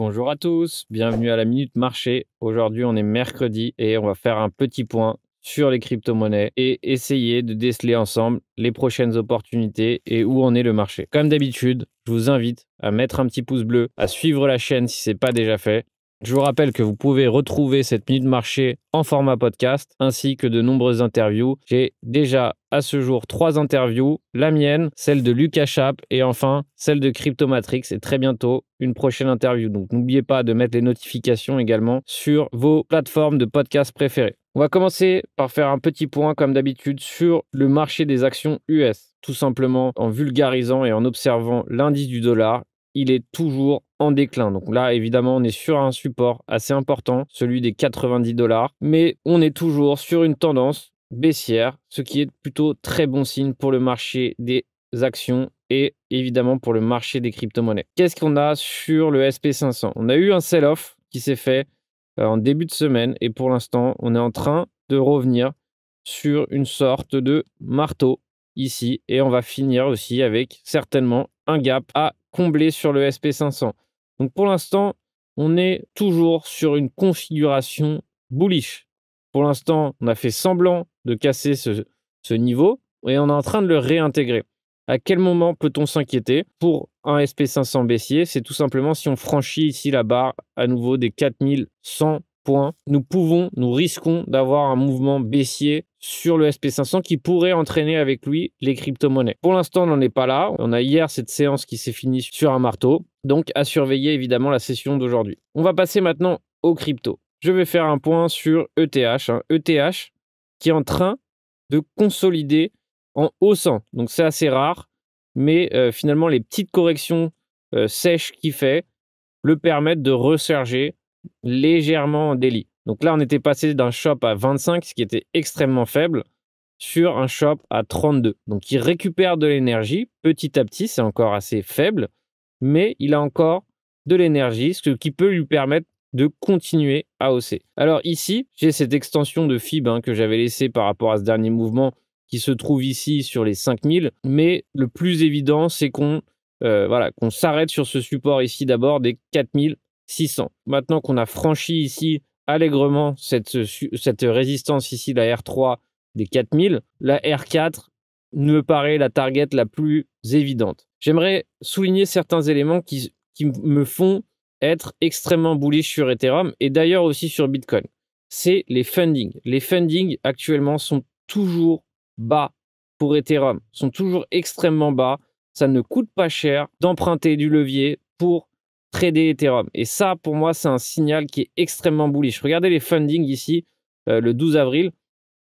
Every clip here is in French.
Bonjour à tous, bienvenue à la Minute Marché. Aujourd'hui, on est mercredi et on va faire un petit point sur les crypto-monnaies et essayer de déceler ensemble les prochaines opportunités et où en est le marché. Comme d'habitude, je vous invite à mettre un petit pouce bleu, à suivre la chaîne si ce n'est pas déjà fait. Je vous rappelle que vous pouvez retrouver cette Minute Marché en format podcast ainsi que de nombreuses interviews. J'ai déjà à ce jour 3 interviews, la mienne, celle de Lucas Chape et enfin celle de Cryptomatrix et très bientôt une prochaine interview. Donc n'oubliez pas de mettre les notifications également sur vos plateformes de podcast préférées. On va commencer par faire un petit point comme d'habitude sur le marché des actions US. Tout simplement en vulgarisant et en observant l'indice du dollar, il est toujours en déclin. Donc là, évidemment, on est sur un support assez important, celui des 90 $, mais on est toujours sur une tendance baissière, ce qui est plutôt très bon signe pour le marché des actions et évidemment pour le marché des crypto-monnaies. Qu'est-ce qu'on a sur le SP500? On a eu un sell-off qui s'est fait en début de semaine et pour l'instant, on est en train de revenir sur une sorte de marteau ici et on va finir aussi avec certainement un gap à combler sur le SP500. Donc pour l'instant, on est toujours sur une configuration bullish. Pour l'instant, on a fait semblant de casser ce niveau et on est en train de le réintégrer. À quel moment peut-on s'inquiéter pour un SP500 baissier? C'est tout simplement si on franchit ici la barre à nouveau des 4100 points. Nous risquons d'avoir un mouvement baissier sur le SP500 qui pourrait entraîner avec lui les crypto-monnaies. Pour l'instant, on n'en est pas là. On a hier cette séance qui s'est finie sur un marteau. Donc, à surveiller évidemment la session d'aujourd'hui. On va passer maintenant aux cryptos. Je vais faire un point sur ETH. ETH qui est en train de consolider en haussant. Donc, c'est assez rare. Mais finalement, les petites corrections sèches qu'il fait le permettent de resurger légèrement en daily. Donc là, on était passé d'un shop à 25, ce qui était extrêmement faible, sur un shop à 32. Donc il récupère de l'énergie petit à petit, c'est encore assez faible, mais il a encore de l'énergie, ce qui peut lui permettre de continuer à hausser. Alors ici, j'ai cette extension de FIB que j'avais laissée par rapport à ce dernier mouvement qui se trouve ici sur les 5000, mais le plus évident, c'est qu'on s'arrête sur ce support ici d'abord des 4600. Maintenant qu'on a franchi ici allègrement cette résistance ici, la R3 des 4000, la R4 me paraît la target la plus évidente. J'aimerais souligner certains éléments qui me font être extrêmement bullish sur Ethereum et d'ailleurs aussi sur Bitcoin. C'est les fundings. Les fundings actuellement sont toujours bas pour Ethereum, sont toujours extrêmement bas. Ça ne coûte pas cher d'emprunter du levier pour trader Ethereum. Et ça, pour moi, c'est un signal qui est extrêmement bullish. Regardez les fundings ici, le 12 avril,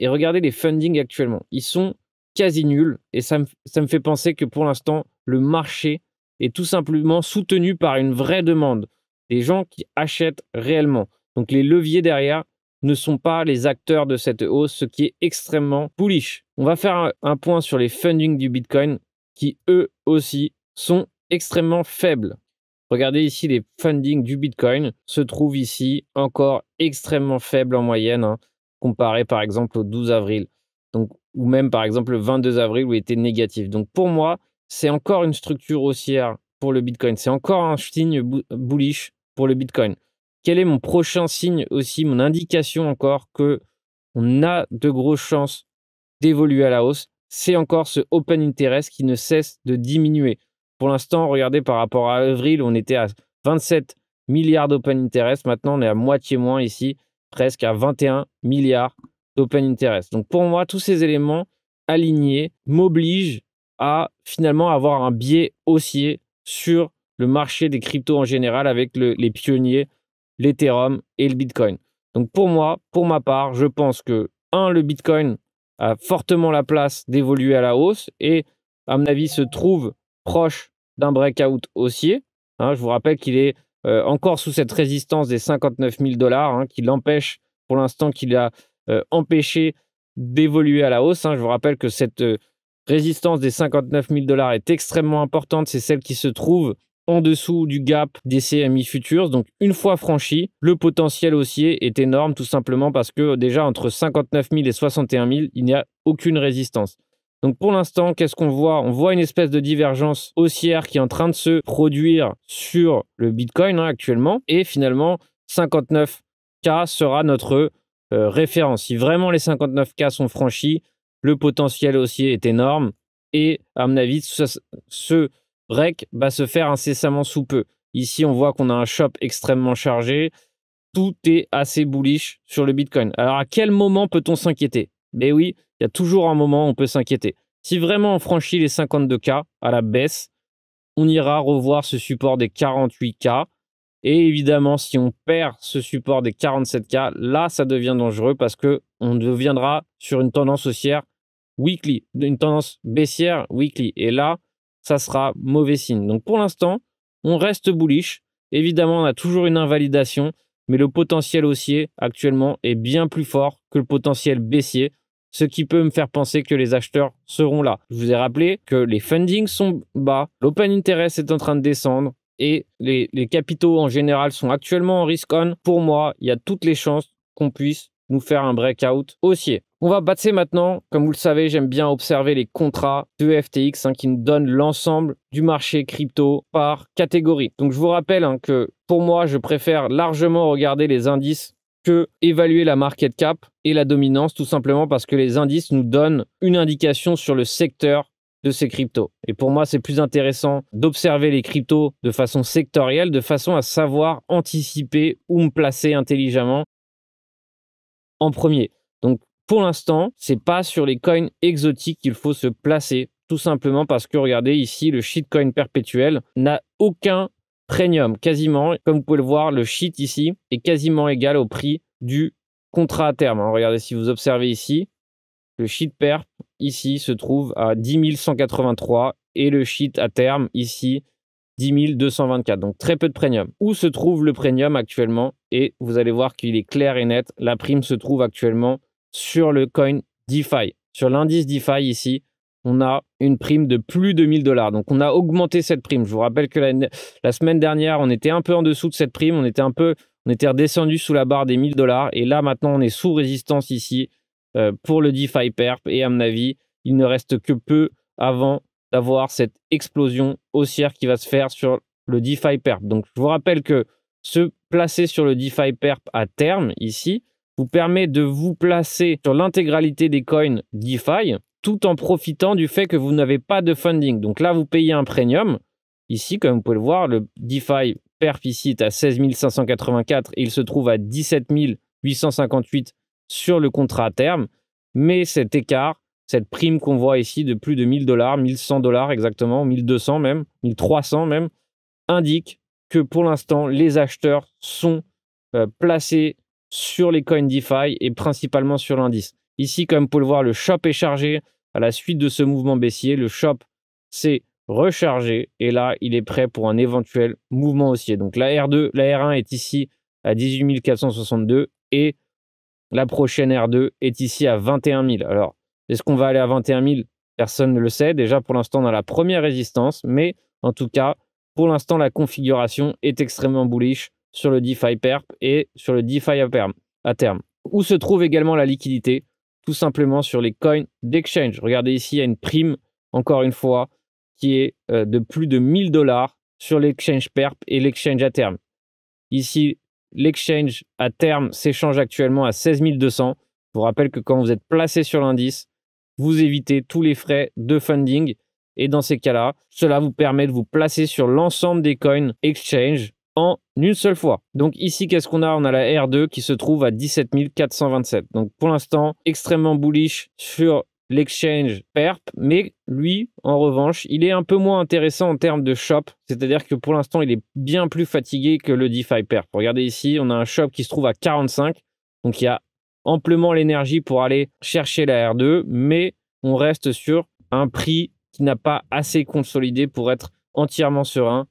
et regardez les fundings actuellement. Ils sont quasi nuls, et ça me fait penser que pour l'instant, le marché est tout simplement soutenu par une vraie demande. Des gens qui achètent réellement. Donc les leviers derrière ne sont pas les acteurs de cette hausse, ce qui est extrêmement bullish. On va faire un point sur les fundings du Bitcoin, qui eux aussi sont extrêmement faibles. Regardez ici, les fundings du Bitcoin se trouvent ici encore extrêmement faibles en moyenne, comparé par exemple au 12 avril, donc, ou même par exemple le 22 avril où il était négatif. Donc pour moi, c'est encore une structure haussière pour le Bitcoin. C'est encore un signe bullish pour le Bitcoin. Quel est mon prochain signe aussi, mon indication encore qu'on a de grosses chances d'évoluer à la hausse? C'est encore ce open interest qui ne cesse de diminuer. Pour l'instant, regardez, par rapport à avril, on était à 27 milliards d'open interest. Maintenant, on est à moitié moins ici, presque à 21 milliards d'open interest. Donc pour moi, tous ces éléments alignés m'obligent à finalement avoir un biais haussier sur le marché des cryptos en général avec les pionniers, l'Ethereum et le Bitcoin. Donc pour moi, pour ma part, je pense que le Bitcoin a fortement la place d'évoluer à la hausse et à mon avis se trouve proche d'un breakout haussier. Je vous rappelle qu'il est encore sous cette résistance des 59 000 $, qui l'empêche pour l'instant, qu'il a empêché d'évoluer à la hausse. Je vous rappelle que cette résistance des 59 000 $ est extrêmement importante. C'est celle qui se trouve en dessous du gap des CMI Futures. Donc, une fois franchi, le potentiel haussier est énorme, tout simplement parce que déjà, entre 59 000 et 61 000, il n'y a aucune résistance. Donc pour l'instant, qu'est-ce qu'on voit? On voit une espèce de divergence haussière qui est en train de se produire sur le Bitcoin actuellement. Et finalement, 59K sera notre référence. Si vraiment les 59K sont franchis, le potentiel haussier est énorme. Et à mon avis, ce rec va se faire incessamment sous peu. Ici, on voit qu'on a un shop extrêmement chargé. Tout est assez bullish sur le Bitcoin. Alors, à quel moment peut-on s'inquiéter? Ben oui, il y a toujours un moment où on peut s'inquiéter. Si vraiment on franchit les 52K à la baisse, on ira revoir ce support des 48K. Et évidemment, si on perd ce support des 47K, là, ça devient dangereux parce qu'on deviendra sur une tendance haussière weekly, une tendance baissière weekly. Et là, ça sera mauvais signe. Donc pour l'instant, on reste bullish. Évidemment, on a toujours une invalidation, mais le potentiel haussier actuellement est bien plus fort que le potentiel baissier, ce qui peut me faire penser que les acheteurs seront là. Je vous ai rappelé que les fundings sont bas, l'open interest est en train de descendre et les capitaux en général sont actuellement en risk on. Pour moi, il y a toutes les chances qu'on puisse nous faire un breakout haussier. On va passer maintenant, comme vous le savez, j'aime bien observer les contrats de FTX qui nous donnent l'ensemble du marché crypto par catégorie. Donc je vous rappelle que pour moi, je préfère largement regarder les indices que évaluer la market cap et la dominance, tout simplement parce que les indices nous donnent une indication sur le secteur de ces cryptos. Et pour moi, c'est plus intéressant d'observer les cryptos de façon sectorielle, de façon à savoir anticiper où me placer intelligemment en premier. Donc, pour l'instant, c'est pas sur les coins exotiques qu'il faut se placer, tout simplement parce que, regardez ici, le shitcoin perpétuel n'a aucun premium, quasiment. Comme vous pouvez le voir, le shit ici est quasiment égal au prix du contrat à terme. Alors, regardez, si vous observez ici, le shit perp ici se trouve à 10 183 et le shit à terme ici 10 224, donc très peu de premium. Où se trouve le premium actuellement? Et vous allez voir qu'il est clair et net, la prime se trouve actuellement sur le coin DeFi. Sur l'indice DeFi ici, on a une prime de plus de 1000 $. Donc on a augmenté cette prime. Je vous rappelle que la semaine dernière, on était un peu en dessous de cette prime, on était redescendu sous la barre des 1000 $. Et là maintenant, on est sous résistance ici pour le DeFi perp. Et à mon avis, il ne reste que peu avant d'avoir cette explosion haussière qui va se faire sur le DeFi perp. Donc, je vous rappelle que se placer sur le DeFi perp à terme, ici, vous permet de vous placer sur l'intégralité des coins DeFi, tout en profitant du fait que vous n'avez pas de funding. Donc là, vous payez un premium. Ici, comme vous pouvez le voir, le DeFi perp ici est à 16 584 et il se trouve à 17 858 sur le contrat à terme. Mais cet écart, cette prime qu'on voit ici de plus de 1000 $, 1100 $ exactement, 1200 même, 1300 même, indique que pour l'instant, les acheteurs sont placés sur les coins DeFi et principalement sur l'indice. Ici, comme vous pouvez le voir, le shop est chargé à la suite de ce mouvement baissier. Le shop s'est rechargé et là, il est prêt pour un éventuel mouvement haussier. Donc la R2, la R1 est ici à 18 462 et la prochaine R2 est ici à 21 000. Alors, est-ce qu'on va aller à 21 000? Personne ne le sait. Déjà, pour l'instant, on a la première résistance. Mais en tout cas, pour l'instant, la configuration est extrêmement bullish sur le DeFi perp et sur le DeFi à terme. Où se trouve également la liquidité? Tout simplement sur les coins d'exchange. Regardez ici, il y a une prime, encore une fois, qui est de plus de 1000 $ sur l'exchange perp et l'exchange à terme. Ici, l'exchange à terme s'échange actuellement à 16 200. Je vous rappelle que quand vous êtes placé sur l'indice, vous évitez tous les frais de funding. Et dans ces cas-là, cela vous permet de vous placer sur l'ensemble des coins exchange en une seule fois. Donc ici, qu'est-ce qu'on a? On a la R2 qui se trouve à 17 427. Donc pour l'instant, extrêmement bullish sur l'exchange perp, mais lui, en revanche, il est un peu moins intéressant en termes de shop, c'est-à-dire que pour l'instant, il est bien plus fatigué que le DeFi perp. Regardez ici, on a un shop qui se trouve à 45, donc il y a amplement l'énergie pour aller chercher la R2, mais on reste sur un prix qui n'a pas assez consolidé pour être entièrement serein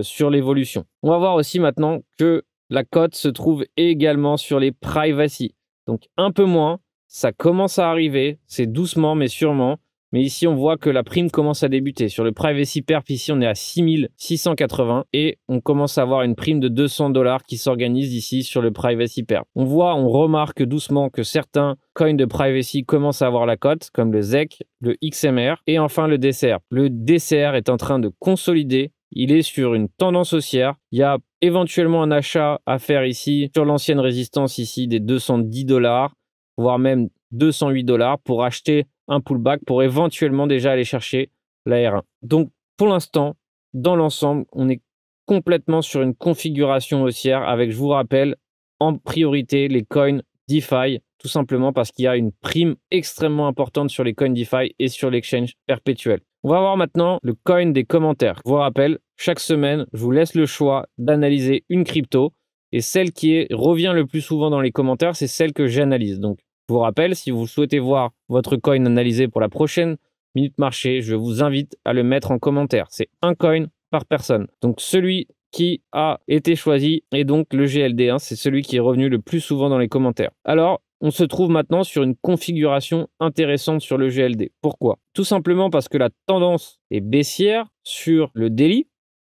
sur l'évolution. On va voir aussi maintenant que la cote se trouve également sur les privacy, donc un peu moins. Ça commence à arriver, c'est doucement mais sûrement. Mais ici, on voit que la prime commence à débuter. Sur le Privacy Perp, ici, on est à 6680 et on commence à avoir une prime de 200 $ qui s'organise ici sur le Privacy Perp. On remarque doucement que certains coins de privacy commencent à avoir la cote, comme le ZEC, le XMR et enfin le DCR. Le DCR est en train de consolider. Il est sur une tendance haussière. Il y a éventuellement un achat à faire ici sur l'ancienne résistance ici des 210 $, voire même 208 $ pour acheter un pullback pour éventuellement déjà aller chercher la R1. Donc pour l'instant, dans l'ensemble, on est complètement sur une configuration haussière avec, je vous rappelle, en priorité les coins DeFi, tout simplement parce qu'il y a une prime extrêmement importante sur les coins DeFi et sur l'exchange perpétuel. On va voir maintenant le coin des commentaires. Je vous rappelle, chaque semaine, je vous laisse le choix d'analyser une crypto et celle qui revient le plus souvent dans les commentaires, c'est celle que j'analyse. Donc, je vous rappelle, si vous souhaitez voir votre coin analysé pour la prochaine Minute Marché, je vous invite à le mettre en commentaire. C'est un coin par personne. Donc, celui qui a été choisi est donc le GLD. C'est celui qui est revenu le plus souvent dans les commentaires. Alors, on se trouve maintenant sur une configuration intéressante sur le GLD. Pourquoi? Tout simplement parce que la tendance est baissière sur le daily,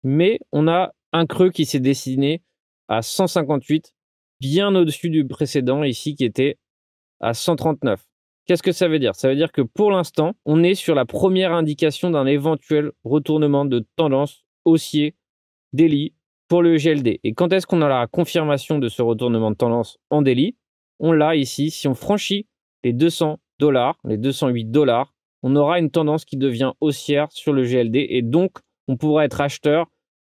mais on a un creux qui s'est dessiné à 158, bien au-dessus du précédent ici qui était à 139. Qu'est-ce que ça veut dire? Ça veut dire que pour l'instant, on est sur la première indication d'un éventuel retournement de tendance haussier daily pour le GLD. Et quand est-ce qu'on a la confirmation de ce retournement de tendance en daily? On l'a ici. Si on franchit les 200 $, les 208 $, on aura une tendance qui devient haussière sur le GLD et donc on pourra être acheteur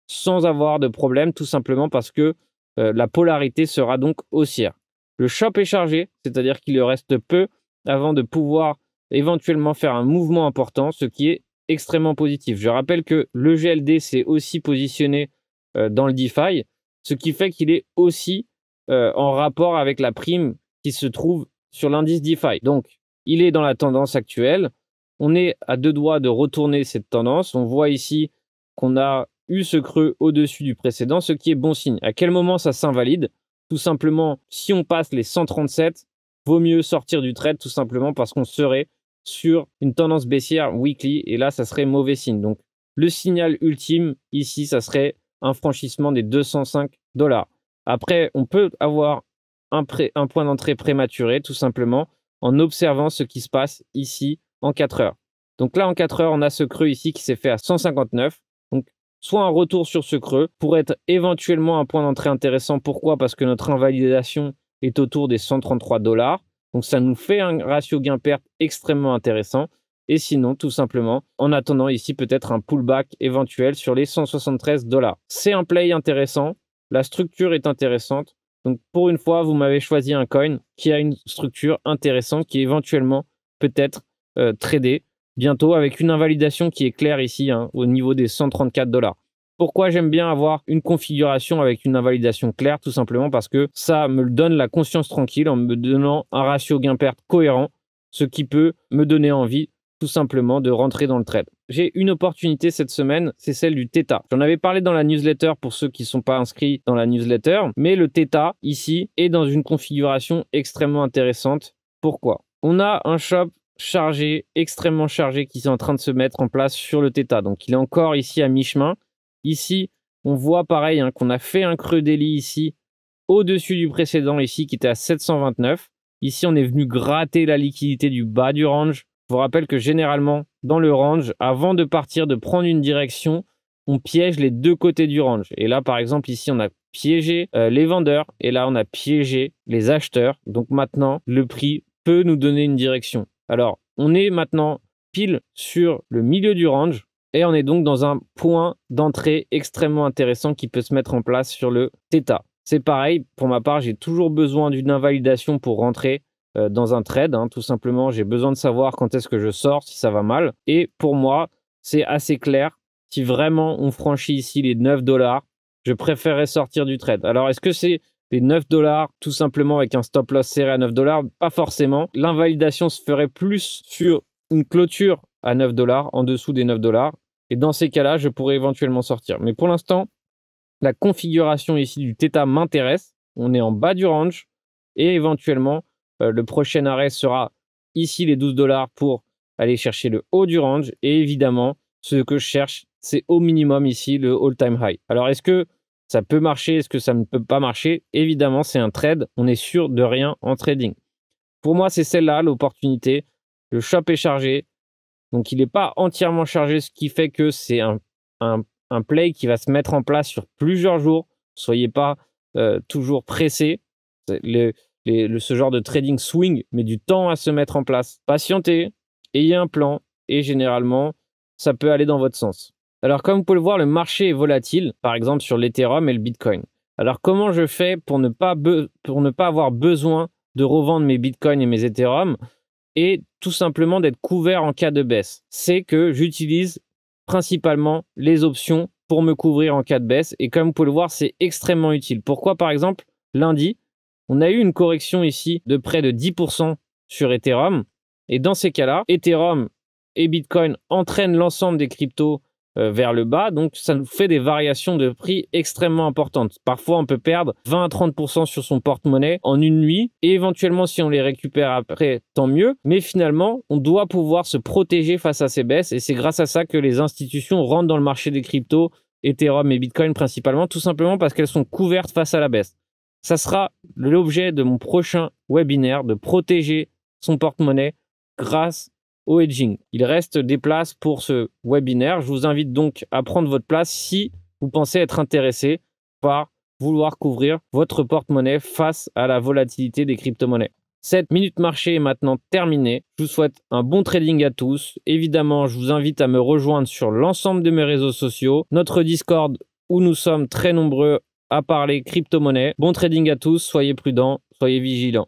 sans avoir de problème, tout simplement parce que la polarité sera donc haussière. Le shop est chargé, c'est-à-dire qu'il lui reste peu avant de pouvoir éventuellement faire un mouvement important, ce qui est extrêmement positif. Je rappelle que le GLD s'est aussi positionné dans le DeFi, ce qui fait qu'il est aussi en rapport avec la prime qui se trouve sur l'indice DeFi. Donc, il est dans la tendance actuelle. On est à deux doigts de retourner cette tendance. On voit ici qu'on a eu ce creux au-dessus du précédent, ce qui est bon signe. À quel moment ça s'invalide? Tout simplement, si on passe les 137, vaut mieux sortir du trade tout simplement parce qu'on serait sur une tendance baissière weekly et là, ça serait mauvais signe. Donc, le signal ultime ici, ça serait un franchissement des 205 $. Après, on peut avoir un point d'entrée prématuré tout simplement en observant ce qui se passe ici en 4 heures. Donc là, en 4 heures, on a ce creux ici qui s'est fait à 159. Donc, soit un retour sur ce creux pourrait être éventuellement un point d'entrée intéressant. Pourquoi? Parce que notre invalidation est autour des 133 $. Donc, ça nous fait un ratio gain-perte extrêmement intéressant. Et sinon, tout simplement, en attendant ici peut-être un pullback éventuel sur les 173 $. C'est un play intéressant. La structure est intéressante. Donc, pour une fois, vous m'avez choisi un coin qui a une structure intéressante qui éventuellement peut être tradé bientôt avec une invalidation qui est claire ici au niveau des 134 $. Pourquoi j'aime bien avoir une configuration avec une invalidation claire? Tout simplement parce que ça me donne la conscience tranquille en me donnant un ratio gain-perte cohérent, ce qui peut me donner envie tout simplement de rentrer dans le trade. J'ai une opportunité cette semaine, c'est celle du Theta. J'en avais parlé dans la newsletter pour ceux qui ne sont pas inscrits dans la newsletter, mais le Theta ici est dans une configuration extrêmement intéressante. Pourquoi? On a un shop chargé, extrêmement chargé, qui est en train de se mettre en place sur le Theta. Donc il est encore ici à mi-chemin. Ici, on voit pareil qu'on a fait un creux daily ici, au-dessus du précédent ici, qui était à 729. Ici, on est venu gratter la liquidité du bas du range. Je vous rappelle que généralement, dans le range, avant de partir, de prendre une direction, on piège les deux côtés du range. Et là, par exemple, ici, on a piégé les vendeurs et là, on a piégé les acheteurs. Donc maintenant, le prix peut nous donner une direction. Alors, on est maintenant pile sur le milieu du range et on est donc dans un point d'entrée extrêmement intéressant qui peut se mettre en place sur le Theta. C'est pareil, pour ma part, j'ai toujours besoin d'une invalidation pour rentrer dans un trade. Tout simplement, j'ai besoin de savoir quand est-ce que je sors, si ça va mal. Et pour moi, c'est assez clair. Si vraiment on franchit ici les 9 $, je préférerais sortir du trade. Alors, est-ce que c'est les 9 $ tout simplement avec un stop loss serré à 9 $? Pas forcément. L'invalidation se ferait plus sur une clôture à 9 $, en dessous des 9 $. Et dans ces cas-là, je pourrais éventuellement sortir. Mais pour l'instant, la configuration ici du Theta m'intéresse. On est en bas du range et éventuellement, le prochain arrêt sera ici les 12 $ pour aller chercher le haut du range. Et évidemment, ce que je cherche, c'est au minimum ici le all-time high. Alors, est-ce que ça peut marcher? Est-ce que ça ne peut pas marcher? Évidemment, c'est un trade. On est sûr de rien en trading. Pour moi, c'est celle-là, l'opportunité. Le shop est chargé. Donc, il n'est pas entièrement chargé, ce qui fait que c'est un play qui va se mettre en place sur plusieurs jours. Soyez pas toujours pressé. Ce genre de trading swing met du temps à se mettre en place. Patientez, ayez un plan et généralement, ça peut aller dans votre sens. Alors, comme vous pouvez le voir, le marché est volatile, par exemple sur l'Ethereum et le Bitcoin. Alors, comment je fais pour ne pas avoir besoin de revendre mes Bitcoins et mes Ethereum et tout simplement d'être couvert en cas de baisse? C'est que j'utilise principalement les options pour me couvrir en cas de baisse. Et comme vous pouvez le voir, c'est extrêmement utile. Pourquoi, par exemple, lundi, on a eu une correction ici de près de 10% sur Ethereum. Et dans ces cas-là, Ethereum et Bitcoin entraînent l'ensemble des cryptos vers le bas. Donc, ça nous fait des variations de prix extrêmement importantes. Parfois, on peut perdre 20 à 30% sur son porte-monnaie en une nuit. Et éventuellement, si on les récupère après, tant mieux. Mais finalement, on doit pouvoir se protéger face à ces baisses. Et c'est grâce à ça que les institutions rentrent dans le marché des cryptos, Ethereum et Bitcoin principalement, tout simplement parce qu'elles sont couvertes face à la baisse. Ça sera l'objet de mon prochain webinaire, de protéger son porte-monnaie grâce au hedging. Il reste des places pour ce webinaire. Je vous invite donc à prendre votre place si vous pensez être intéressé par vouloir couvrir votre porte-monnaie face à la volatilité des crypto-monnaies. Cette minute marché est maintenant terminée. Je vous souhaite un bon trading à tous. Évidemment, je vous invite à me rejoindre sur l'ensemble de mes réseaux sociaux, notre Discord où nous sommes très nombreux à parler crypto-monnaie. Bon trading à tous, soyez prudents, soyez vigilants.